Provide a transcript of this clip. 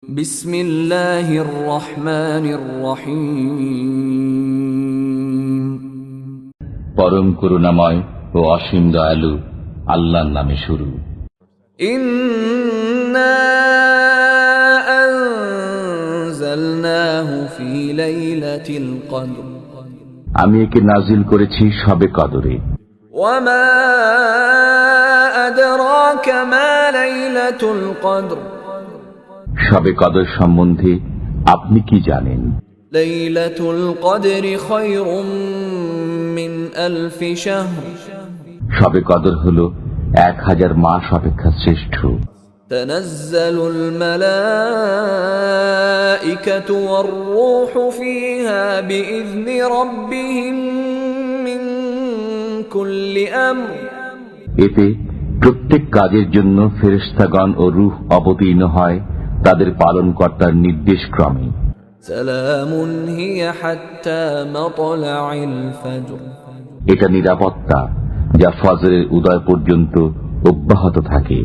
বিসমিল্লাহির রহমানির রহিম। পরম করুণাময় ও অসীম দয়ালু আল্লাহর নামে শুরু। ইন্না আনজালনাহু ফি লাইলাতিল কদর। আমি একে নাজিল করেছি শবে কদরে। ওয়া মা আদরাকা মা লাইলাতুল কদর। শবে কদর সম্বন্ধে আপনি কি জানেন? লাইলাতুল কদরি খায়রুম মিন আলফি শাহর। শবে কদর হলো 1000 মাস অপেক্ষা শ্রেষ্ঠ। তানাজ্জালুল মালাইকাতু ওয়ার রূহু ফিহা বিইذনি রাব্বিহিম মিন কুল্লি আমর। এতে প্রত্যেক কাজের জন্য ফেরেশতাগণ ও রূহ অবতীর্ণ হয় তাদের পালনকর্তার নির্দেশ ক্রমে। সালামুন হিয়া হাত্তা মাতলাইল ফজর। এটা নিরাপত্তা যা ফজরের উদয় পর্যন্ত অব্যাহত থাকে।